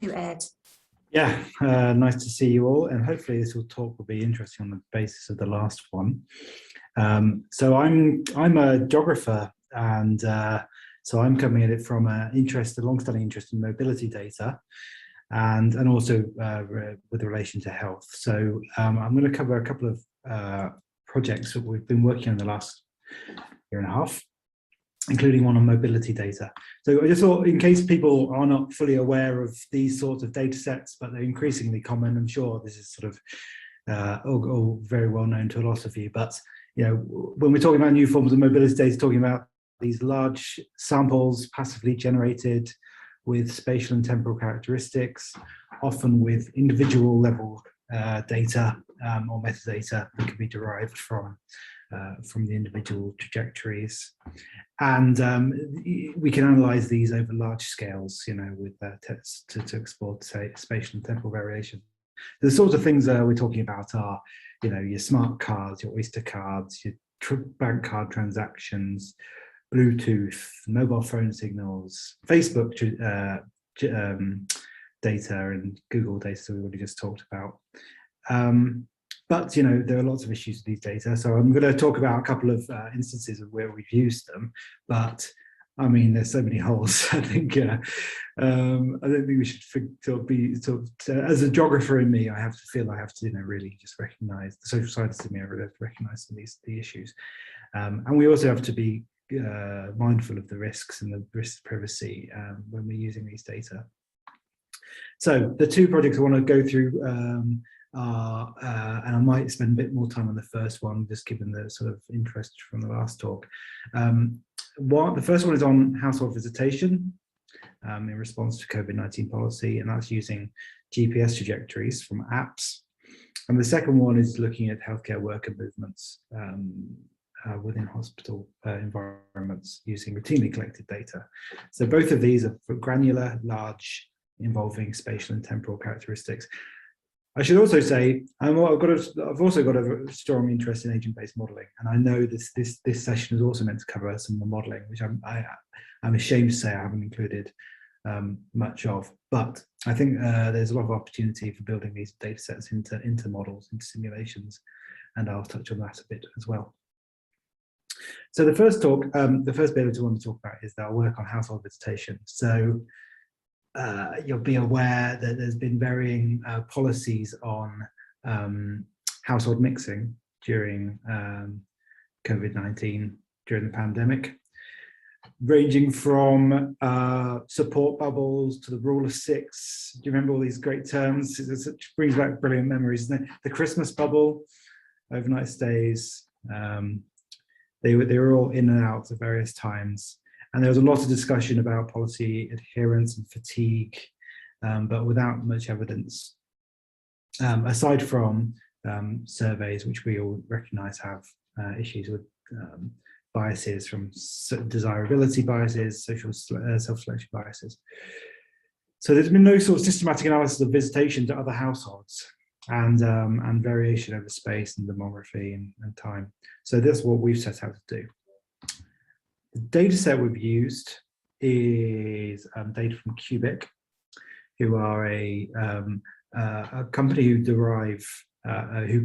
you, Ed. Yeah, nice to see you all, and hopefully this talk will be interesting on the basis of the last one. So I'm a geographer, and so I'm coming at it from a long-standing interest in mobility data, and also with relation to health. So I'm going to cover a couple of projects that we've been working on the last year and a half, including one on mobility data. So I just thought, in case people are not fully aware of these sorts of data sets, but they're increasingly common, I'm sure this is sort of all very well known to a lot of you, but you know, when we're talking about new forms of mobility data, talking about these large samples passively generated with spatial and temporal characteristics, often with individual level data or metadata that can be derived from the individual trajectories. And we can analyze these over large scales, you know, with tests to explore, say, spatial and temporal variation. The sorts of things we're talking about are, you know, your smart cards, your Oyster cards, your bank card transactions, Bluetooth, mobile phone signals, Facebook data, and Google data we already just talked about. But you know, there are lots of issues with these data, so I'm going to talk about a couple of instances of where we've used them. But I mean, there's so many holes. I think I don't think we should as a geographer in me, I have to, you know, really just recognise the social scientists in me. I really have to recognise the issues, and we also have to be mindful of the risks and the risks of privacy when we're using these data. So the two projects I want to go through and I might spend a bit more time on the first one, just given the sort of interest from the last talk. The first one is on household visitation in response to COVID-19 policy, and that's using GPS trajectories from apps. And the second one is looking at healthcare worker movements within hospital environments using routinely collected data. So both of these are granular, large, involving spatial and temporal characteristics. I should also say I've also got a strong interest in agent-based modelling, and I know this session is also meant to cover some of the modelling, which I'm ashamed to say I haven't included much of. But I think there's a lot of opportunity for building these data sets into models, into simulations, and I'll touch on that a bit as well. So the first bit I want to talk about is our work on household visitation. So you'll be aware that there's been varying policies on household mixing during COVID-19, during the pandemic, ranging from support bubbles to the rule of six. Do you remember all these great terms? It brings back brilliant memories, isn't it? The Christmas bubble, overnight stays. They were all in and out at various times. And there was a lot of discussion about policy adherence and fatigue, but without much evidence, aside from surveys, which we all recognise have issues with biases, from desirability biases, social self-selection biases. So there's been no sort of systematic analysis of visitation to other households and variation over space and demography and time. So that's what we've set out to do. The data set we've used is data from Cubic, who are a company who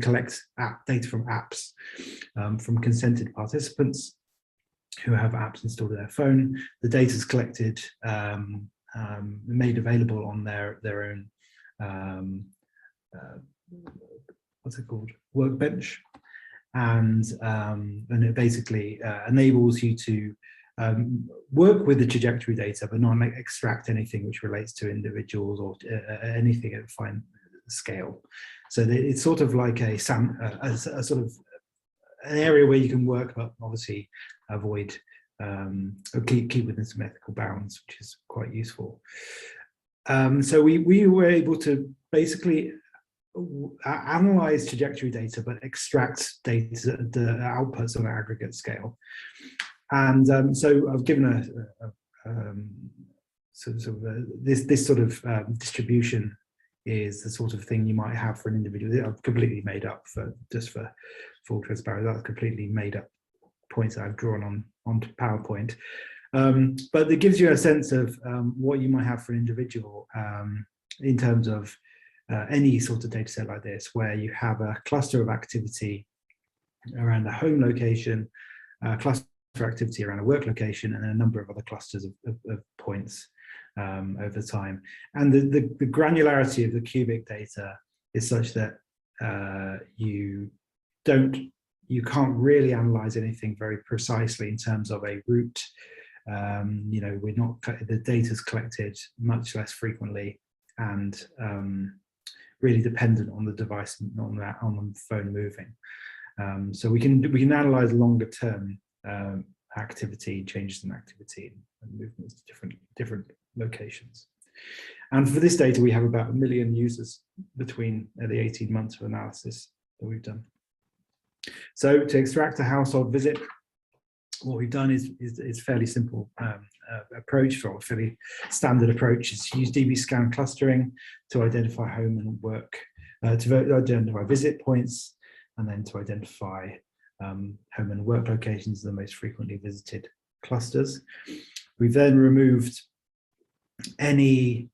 collects data from apps from consented participants who have apps installed on their phone. The data is collected, made available on their own what's it called, workbench. And it basically enables you to work with the trajectory data, but not extract anything which relates to individuals or anything at a fine scale. So it's sort of like a sort of an area where you can work, but obviously avoid keep within some ethical bounds, which is quite useful. So we were able to basically analyze trajectory data, but extract data, the outputs on an aggregate scale. And so I've given this sort of distribution is the sort of thing you might have for an individual. I've completely made up, just for full transparency, that's completely made up points that I've drawn onto PowerPoint. But it gives you a sense of what you might have for an individual in terms of any sort of data set like this, where you have a cluster of activity around a home location, a cluster of activity around a work location, and a number of other clusters of points over time. And the granularity of the cubic data is such that you can't really analyze anything very precisely in terms of a route. You know, the data is collected much less frequently and really dependent on the device, on the phone moving. So we can analyze longer term activity, changes in activity and movements to different locations. And for this data, we have about 1 million users between the 18 months of analysis that we've done. So to extract a household visit, what we've done is fairly simple approach, or a fairly standard approach. Is use dbScan clustering to identify home and work, to identify visit points, and then to identify home and work locations, the most frequently visited clusters. We've then removed any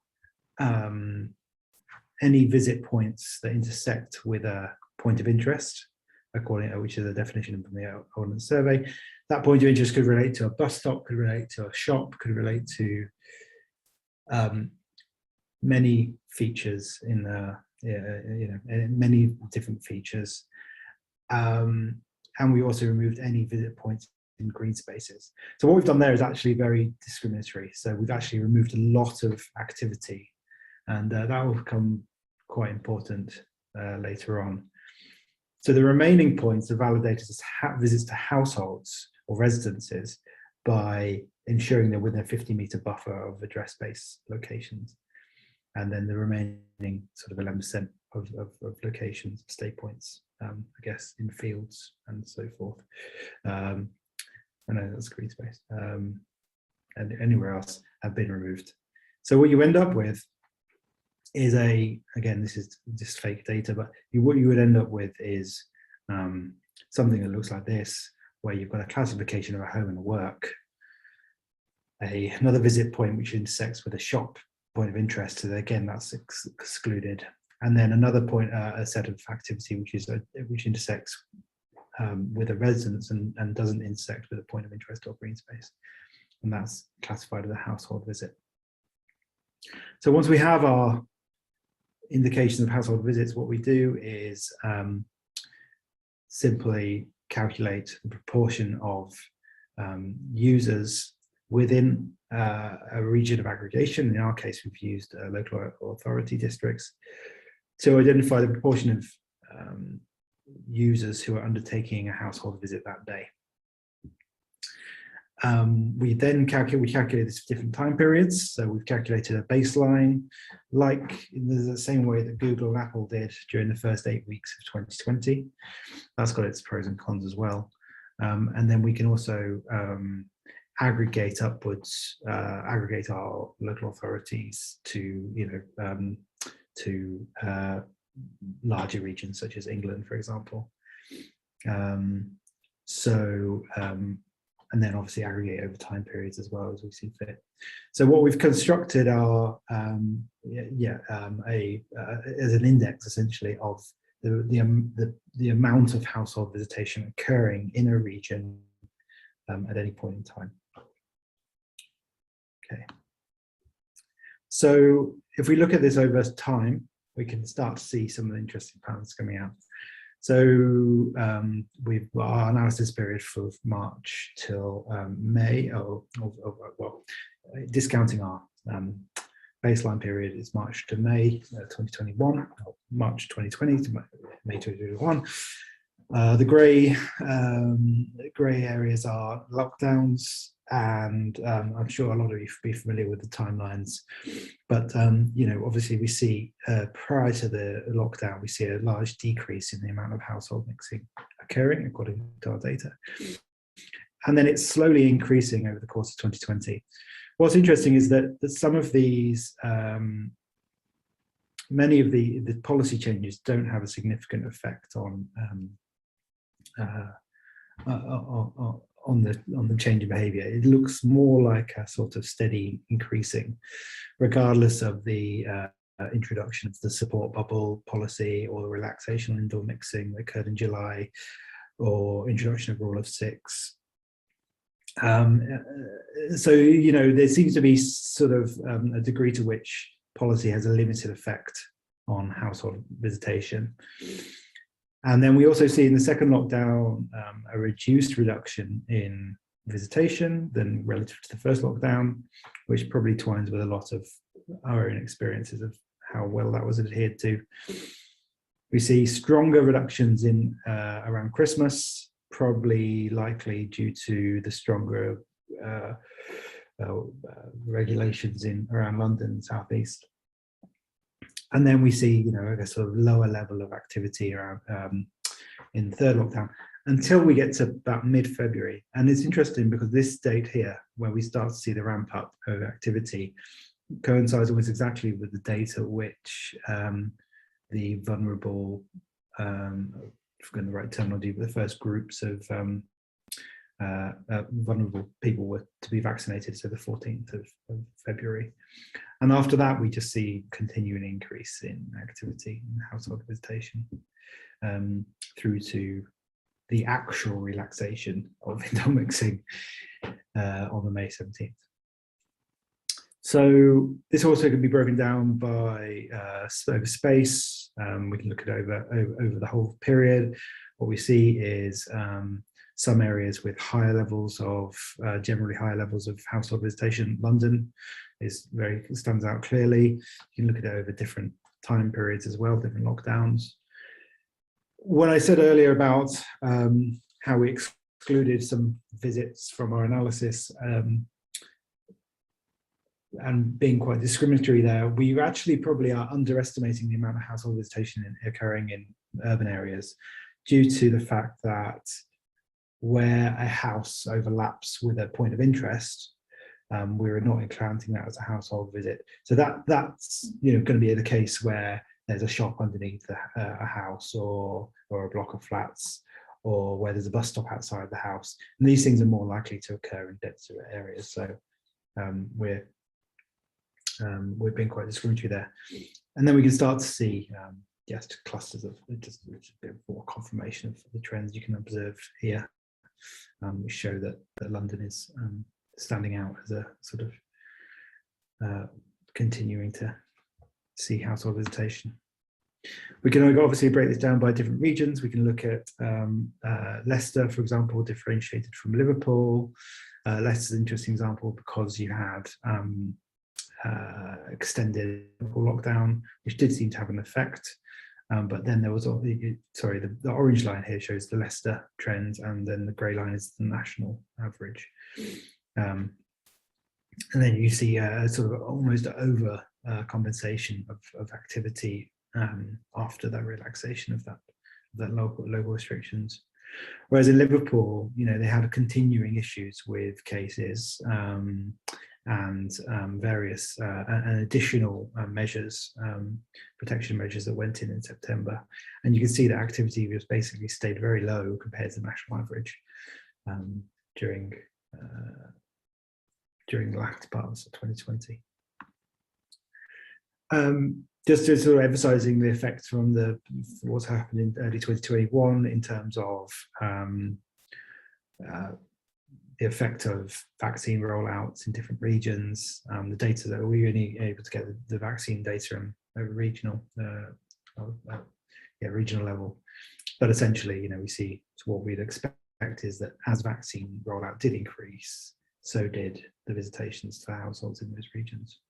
visit points that intersect with a point of interest, which is a definition from the Ordnance Survey. That point of interest could relate to a bus stop, could relate to a shop, could relate to many features in many different features. And we also removed any visit points in green spaces. So what we've done there is actually very discriminatory. So we've actually removed a lot of activity, and that will become quite important later on. So the remaining points are validated as visits to households or residences by ensuring they're within a 50-meter buffer of address-based locations. And then the remaining sort of 11% of locations, stay points, I guess, in fields and so forth. I know that's green space. And anywhere else have been removed. So what you end up with is again, this is just fake data, but what you would end up with is something that looks like this, where you've got a classification of a home and a work, another visit point which intersects with a shop point of interest, so again that's excluded, and then another point, a set of activity which intersects with a residence and doesn't intersect with a point of interest or green space, and that's classified as a household visit. So once we have our indications of household visits, what we do is simply calculate the proportion of users within a region of aggregation. In our case, we've used local authority districts to identify the proportion of users who are undertaking a household visit that day. We then calculate this for different time periods. So we've calculated a baseline, like in the same way that Google and Apple did during the first 8 weeks of 2020. That's got its pros and cons as well. And then we can also aggregate upwards, aggregate our local authorities to, to larger regions such as England, for example. And then obviously aggregate over time periods as well as we see fit. So what we've constructed are as an index essentially of the amount of household visitation occurring in a region at any point in time. Okay. So if we look at this over time, we can start to see some of the interesting patterns coming out. So we've got our analysis period for March till May, discounting our baseline period is March to May 2021, or March 2020 to May 2021. The grey areas are lockdowns, and I'm sure a lot of you will be familiar with the timelines. But obviously we see prior to the lockdown, we see a large decrease in the amount of household mixing occurring according to our data, and then it's slowly increasing over the course of 2020. What's interesting is that some of these, many of the policy changes don't have a significant effect on the change in behaviour. It looks more like a sort of steady increasing, regardless of the introduction of the support bubble policy or the relaxation on indoor mixing that occurred in July, or introduction of rule of 6. So, you know, there seems to be sort of a degree to which policy has a limited effect on household visitation. And then we also see in the second lockdown a reduced reduction in visitation than relative to the first lockdown, which probably twines with a lot of our own experiences of how well that was adhered to. We see stronger reductions in around Christmas, probably likely due to the stronger regulations in around London and Southeast. And then we see, you know, a sort of lower level of activity around in the third lockdown until we get to about mid-February. And it's interesting because this date here, where we start to see the ramp up of activity, coincides almost exactly with the date at which the vulnerable, I've forgotten the right terminology, but the first groups of vulnerable people were to be vaccinated, so the 14th of February. And after that, we just see continuing increase in activity and household visitation through to the actual relaxation of indoor mixing on the May 17th. So this also can be broken down by over space. We can look at over the whole period. What we see is some areas with higher levels of, generally higher levels of household visitation. London stands out clearly. You can look at it over different time periods as well, different lockdowns. When I said earlier about how we excluded some visits from our analysis, and being quite discriminatory there, we actually probably are underestimating the amount of household visitation occurring in urban areas due to the fact that where a house overlaps with a point of interest, we're not counting that as a household visit. So that's going to be the case where there's a shop underneath a house or a block of flats, or where there's a bus stop outside the house. And these things are more likely to occur in denser areas. So we're being quite discriminatory there. And then we can start to see just clusters of just a bit more confirmation of the trends you can observe here, which show that London is standing out as a sort of continuing to see household visitation. We can obviously break this down by different regions. We can look at Leicester, for example, differentiated from Liverpool. Leicester's an interesting example because you had extended lockdown, which did seem to have an effect. But then there was, sorry, the orange line here shows the Leicester trends, and then the grey line is the national average. And then you see a sort of almost over compensation of activity after that relaxation of that local restrictions. Whereas in Liverpool, they had continuing issues with cases and various and additional measures, protection measures that went in September. And you can see that activity was basically stayed very low compared to the national average during the latter parts of 2020. Just to sort of emphasising the effects from what's happened in early 2021 in terms of the effect of vaccine rollouts in different regions, the data that we were only able to get the vaccine data over regional level. But essentially, we see what we'd expect is that as vaccine rollout did increase, so did the visitations to households in those regions.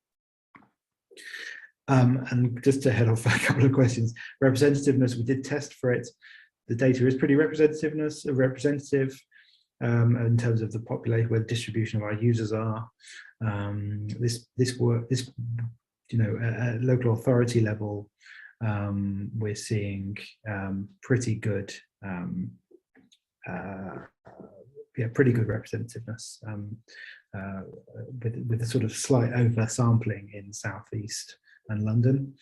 And just to head off a couple of questions, representativeness, we did test for it. The data is pretty representative in terms of the population, where the distribution of our users are. At local authority level, we're seeing pretty good representativeness with a sort of slight oversampling in Southeast and London.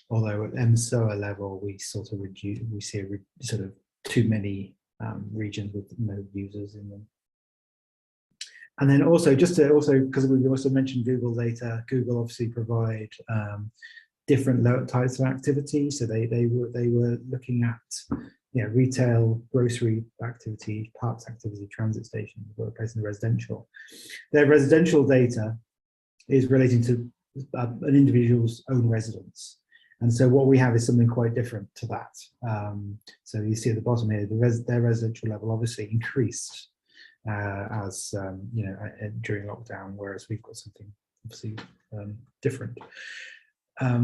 Although at MSOA level, we see sort of too many regions with no users in them. And then also, just to also, because we also mentioned Google data, Google obviously provide different types of activity. So they were looking at retail, grocery activity, parks activity, transit stations, workplace, and residential. Their residential data is relating to an individual's own residence. And so what we have is something quite different to that. So you see at the bottom here, their residential level obviously increased as during lockdown, whereas we've got something obviously different.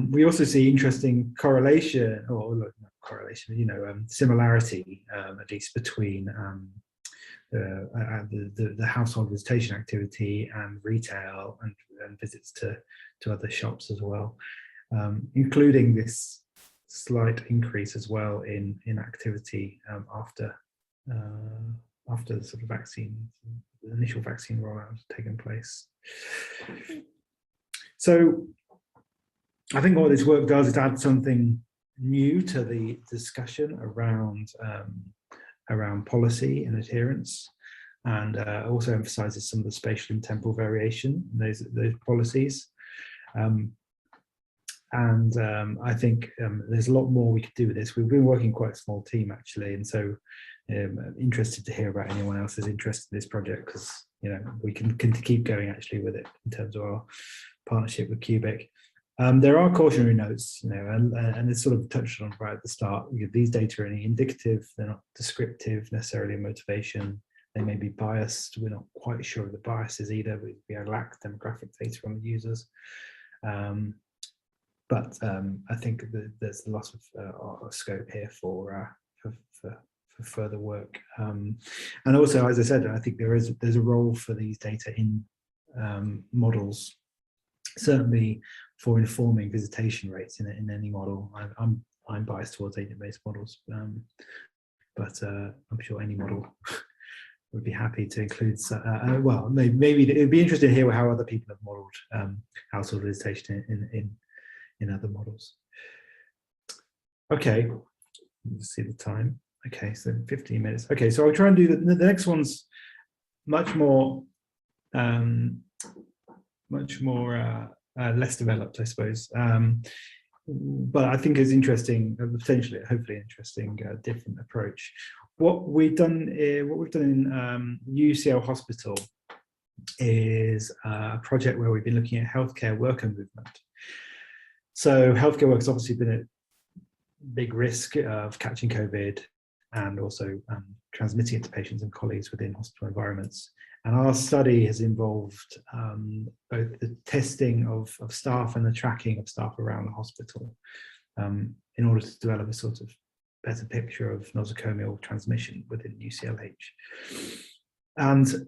We also see interesting correlation, or not correlation, similarity, at least between the household visitation activity and retail and visits to other shops as well, including this slight increase as well in activity after the sort of the initial vaccine rollout has taken place. So I think what this work does is add something new to the discussion around policy and adherence, and also emphasizes some of the spatial and temporal variation in those policies. I think there's a lot more we could do with this. We've been working quite a small team actually, and so interested to hear about anyone else's interest in this project, because we can keep going actually with it in terms of our partnership with Cubic. There are cautionary notes, and it's sort of touched on right at the start. These data are only indicative; they're not descriptive necessarily of motivation. They may be biased. We're not quite sure of the biases either. We lack demographic data on the users. But I think there's a lot of scope here for further work. And also, as I said, I think there's a role for these data in models, certainly for informing visitation rates in any model. I'm biased towards agent-based models, but I'm sure any model would be happy to include. Well, maybe it'd be interesting to hear how other people have modelled household visitation in other models. Okay, let's see the time. Okay, so 15 minutes. Okay, so I'll try and do the next one's much more less developed, I suppose. But I think is interesting, potentially, hopefully interesting, different approach. What we've done in UCL Hospital is a project where we've been looking at healthcare worker movement. So healthcare workers obviously been at big risk of catching COVID and also transmitting it to patients and colleagues within hospital environments. And our study has involved both the testing of staff and the tracking of staff around the hospital in order to develop a sort of better picture of nosocomial transmission within UCLH. And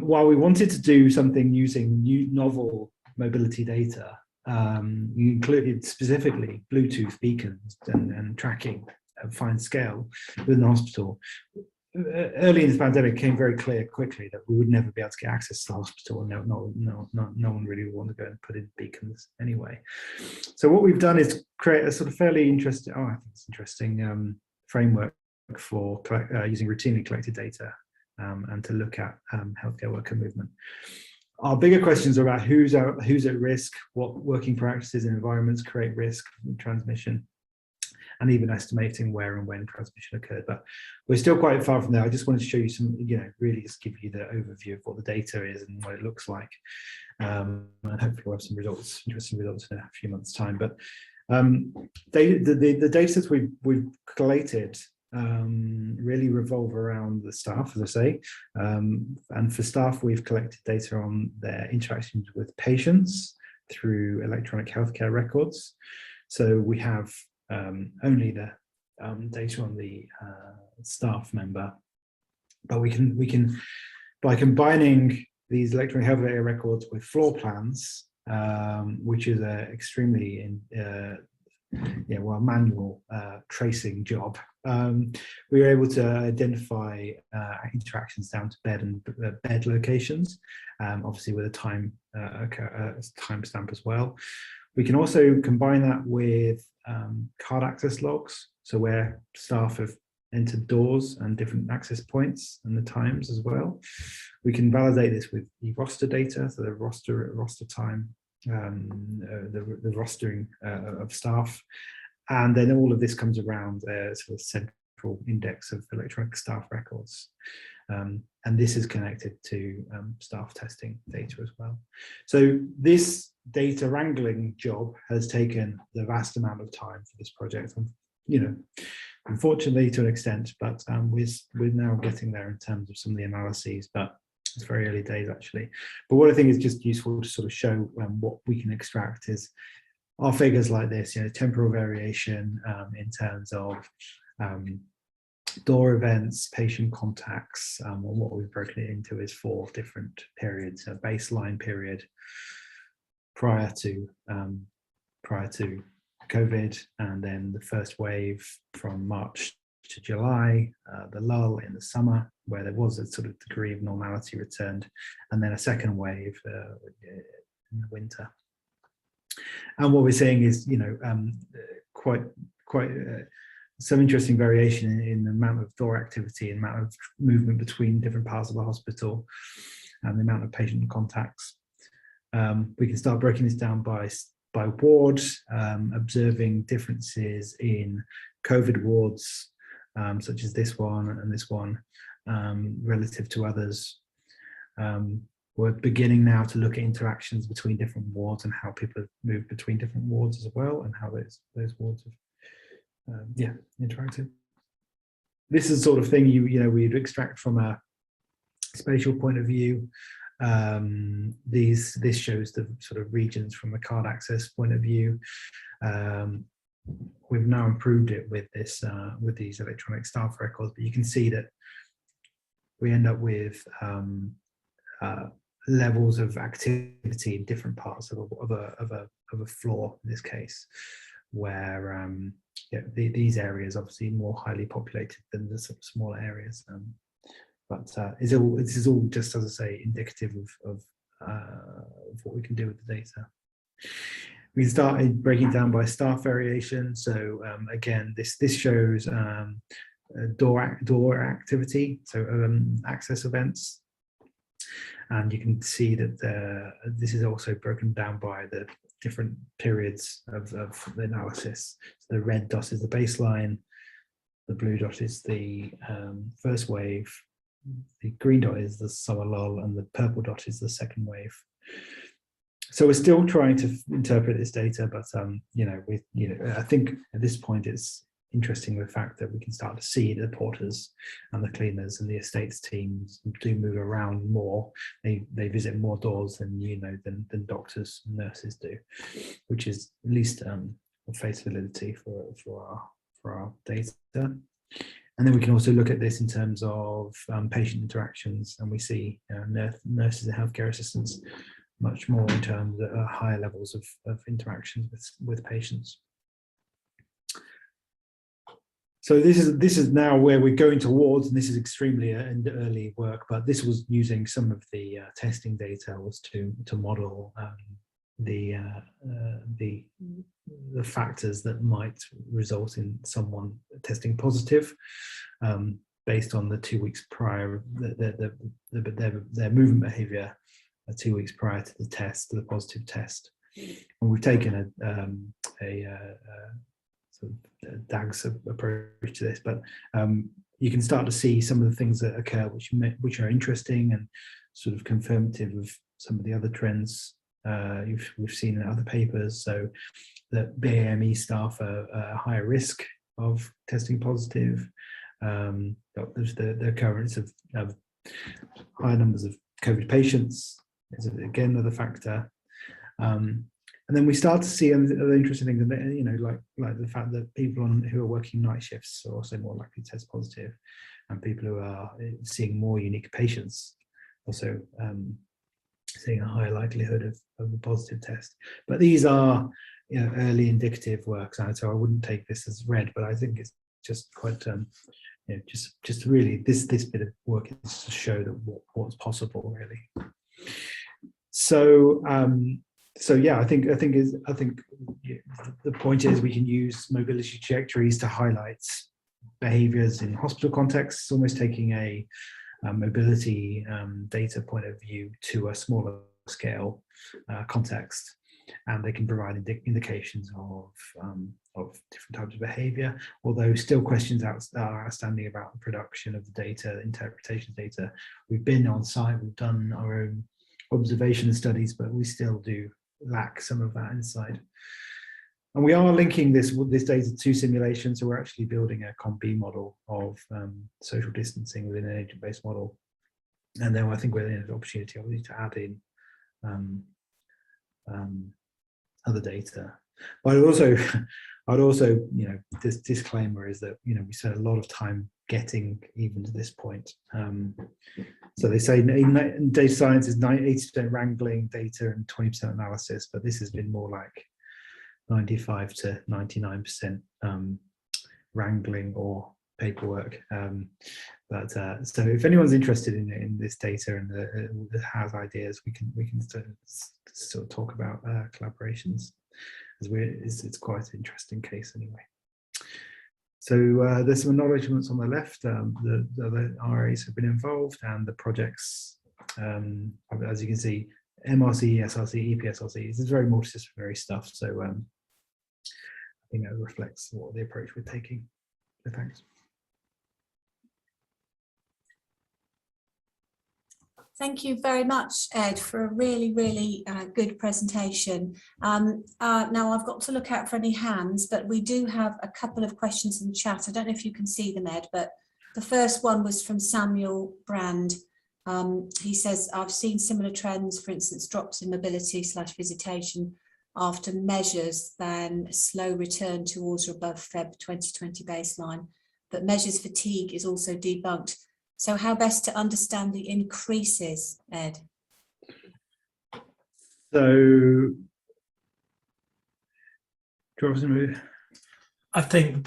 while we wanted to do something using novel mobility data, we included specifically Bluetooth beacons and tracking of fine scale within the hospital. Early in the pandemic, it became very clear quickly that we would never be able to get access to the hospital, and no one really would want to go and put in beacons anyway. So what we've done is create a sort of fairly interesting, I think it's interesting framework for using routinely collected data and to look at healthcare worker movement. Our bigger questions are about who's at risk, what working practices and environments create risk of transmission, and even estimating where and when transmission occurred. But we're still quite far from there. I just wanted to show you some, really just give you the overview of what the data is and what it looks like. And hopefully we'll have some results, interesting results in a few months' time. But the data sets we've collated really revolve around the staff, as I say. And for staff, we've collected data on their interactions with patients through electronic healthcare records. So we have only the data on the staff member, but we can by combining these electronic health data records with floor plans, which is an extremely manual tracing job. We were able to identify interactions down to bed and bed locations, obviously with a time stamp as well. We can also combine that with card access logs, so where staff have entered doors and different access points and the times as well. We can validate this with the roster data, so the roster time, the rostering of staff, and then all of this comes around a sort of central index of electronic staff records. And this is connected to staff testing data as well. So this data wrangling job has taken the vast amount of time for this project. You know, unfortunately to an extent, but we're now getting there in terms of some of the analyses, but it's very early days actually. But what I think is just useful to sort of show what we can extract is our figures like this, you know, temporal variation in terms of door events, patient contacts, and what we've broken it into is 4 different periods: a baseline period prior to COVID, and then the first wave from March to July, the lull in the summer where there was a sort of degree of normality returned, and then a second wave in the winter. And what we're seeing is, you know, quite some interesting variation in the amount of door activity and amount of movement between different parts of the hospital and the amount of patient contacts. We can start breaking this down by ward, observing differences in COVID wards, such as this one and this one, relative to others. We're beginning now to look at interactions between different wards and how people move between different wards as well, and how those wards have interacted. This is the sort of thing you know we'd extract from a spatial point of view. This shows the sort of regions from a card access point of view. We've now improved it with this with these electronic staff records, but you can see that we end up with levels of activity in different parts of a floor in this case, where these areas obviously more highly populated than the sort of smaller areas. But this is all just, as I say, indicative of what we can do with the data. We started breaking down by staff variation. So again, this shows door activity, so access events. And you can see that this is also broken down by the different periods of the analysis. So the red dot is the baseline, the blue dot is the first wave, the green dot is the summer lull, and the purple dot is the second wave. So we're still trying to interpret this data, but I think at this point it's interesting the fact that we can start to see the porters and the cleaners and the estates teams do move around more. They visit more doors than than doctors and nurses do, which is at least a face validity for our data. And then we can also look at this in terms of patient interactions, and we see nurses and healthcare assistants much more in terms of higher levels of interactions with patients. So this is now where we're going towards, and this is extremely early work, but this was using some of the testing data was to model the factors that might result in someone testing positive, based on the 2 weeks prior, their movement behaviour 2 weeks prior to the test, to the positive test. And we've taken a sort of DAGS approach to this, but you can start to see some of the things that occur which are interesting and sort of confirmative of some of the other trends we've seen in other papers. So that BAME staff are at higher risk of testing positive. There's the occurrence of higher numbers of COVID patients is again another factor. And then we start to see other interesting things, like the fact that people who are working night shifts are also more likely to test positive, and people who are seeing more unique patients also seeing a higher likelihood of a positive test. But these are early indicative works, so I wouldn't take this as read, but I think it's just quite just really this bit of work is to show that what's possible really. So yeah, I think the point is we can use mobility trajectories to highlight behaviours in hospital contexts, almost taking a mobility data point of view to a smaller scale context, and they can provide indications of different types of behaviour, although still questions are outstanding about the production of the data, interpretation of data. We've been on site, we've done our own observation studies, but we still do lack some of that insight. And we are linking this data to simulation, so we're actually building a COM-B model of social distancing within an agent-based model. And then I think we're in an opportunity obviously to add in other data. But I'd also, this disclaimer is that, we spent a lot of time getting even to this point. So they say in data science is 80% wrangling data and 20% analysis, but this has been more like 95 to 99% wrangling or paperwork. So if anyone's interested in this data and has ideas, we can sort of talk about collaborations, as it's quite an interesting case anyway. So there's some acknowledgements on the left. The RAs have been involved, and the projects, as you can see, MRC, SRC, EPSRC, this is very multidisciplinary stuff. So I think that reflects what the approach we're taking. So thanks. Thank you very much, Ed, for a really, really good presentation. Now I've got to look out for any hands, but we do have a couple of questions in chat. I don't know if you can see them, Ed, but the first one was from Samuel Brand. He says, I've seen similar trends, for instance, drops in mobility/visitation after measures, then slow return towards or above Feb 2020 baseline, but measures fatigue is also debunked. So how best to understand the increases, Ed? So, do you want to move? I think the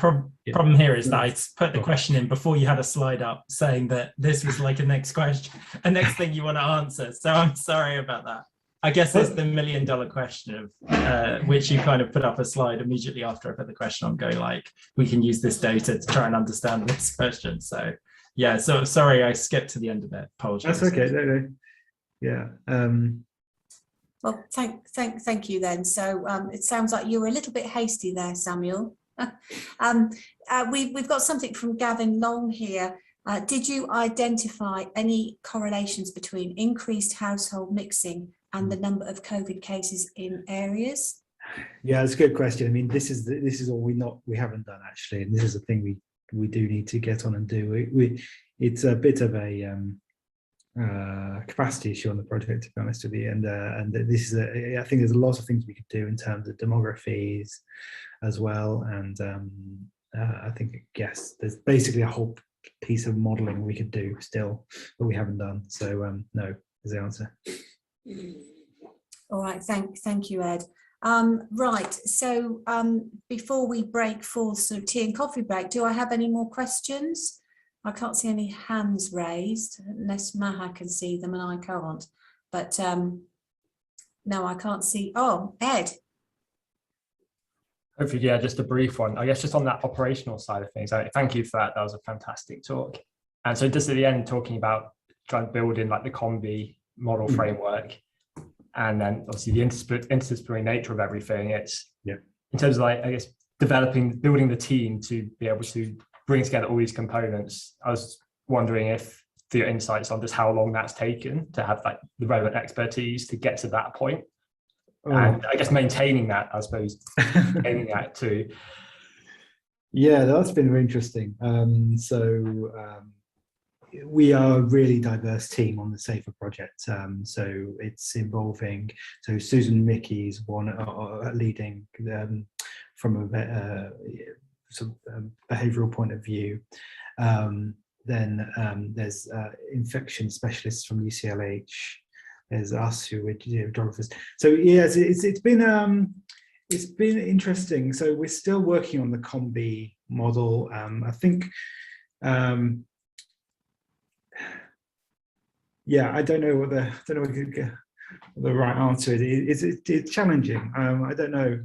problem here is that I put the question in before you had a slide up saying that this was like a next thing you want to answer. So I'm sorry about that. I guess it's the $1 million question of which you kind of put up a slide immediately after I put the question on, go like, we can use this data to try and understand this question. So yeah, so sorry, I skipped to the end of it. Apologies. That's okay. No. Yeah. Well, thank you then. So it sounds like you were a little bit hasty there, Samuel. We've got something from Gavin Long here. Did you identify any correlations between increased household mixing and the number of COVID cases in areas? Yeah, it's a good question. I mean, this is all we haven't done actually, and this is a thing we do need to get on and do. It's a bit of a capacity issue on the project, to be honest with you, and this is I think there's a lot of things we could do in terms of demographies as well, and I guess there's basically a whole piece of modelling we could do still, but we haven't done. So no is the answer. All right, thank you, Ed. Right, so before we break for sort of tea and coffee break, do I have any more questions? I can't see any hands raised, unless Maha can see them and I can't. But no, I can't see. Oh, Ed. Hopefully, yeah, just a brief one. I guess just on that operational side of things, thank you for that. That was a fantastic talk. And so just at the end, talking about trying to build in like the COM-B model framework, and then obviously the interdisciplinary nature of everything. It's in terms of like, I guess, building the team to be able to bring together all these components. I was wondering if for your insights on just how long that's taken to have like the relevant expertise to get to that point. And I guess maintaining that, I suppose, aiming that too. Yeah, that's been very interesting. We are a really diverse team on the SAFER project. So it's involving, so Susan Mickey's one leading from a sort of behavioural point of view. Then there's infection specialists from UCLH. There's us who are geographers. So yes, it's been interesting. So we're still working on the COM-B model. I think. Yeah, I don't know what the right answer. It's challenging. I don't know.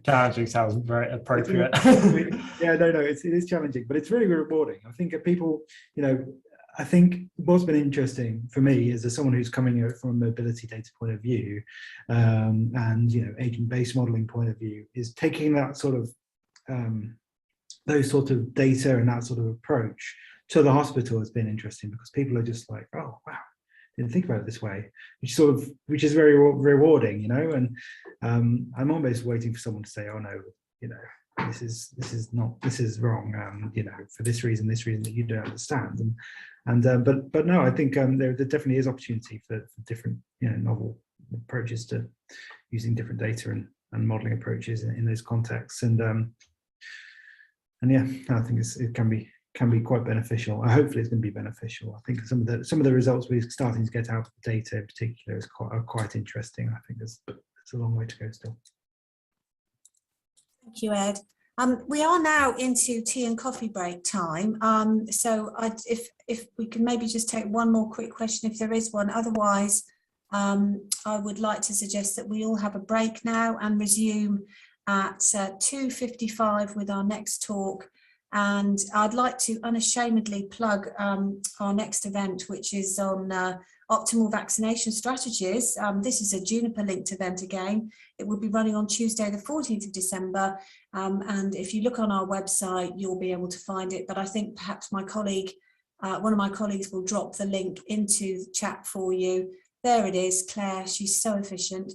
Challenging sounds very appropriate. Yeah, no, it is challenging, but it's very rewarding. I think people, I think what's been interesting for me as someone who's coming from a mobility data point of view, and agent-based modeling point of view, is taking that sort of those sort of data and that sort of approach to the hospital has been interesting, because people are just like, oh wow, didn't think about it this way, which is very rewarding, and I'm almost waiting for someone to say, oh no, this is wrong, for this reason that you don't understand, but no, I think there definitely is opportunity for different novel approaches to using different data and modeling approaches in those contexts, and yeah, I think it can be quite beneficial. Hopefully it's going to be beneficial. I think some of the results we're starting to get out of the data in particular are quite interesting. I think there's a long way to go still. Thank you, Ed. We are now into tea and coffee break time. So if we can maybe just take one more quick question, if there is one. Otherwise, I would like to suggest that we all have a break now and resume at 2:55 with our next talk. And I'd like to unashamedly plug our next event, which is on optimal vaccination strategies. This is a Juniper linked event again. It will be running on Tuesday, the 14th of December. And if you look on our website, you'll be able to find it. But I think perhaps my colleague, one of my colleagues will drop the link into the chat for you. There it is, Claire, she's so efficient.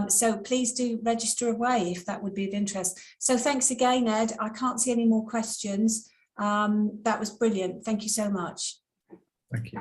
So please do register away if that would be of interest. So thanks again, Ed. I can't see any more questions. That was brilliant. Thank you so much. Thank you.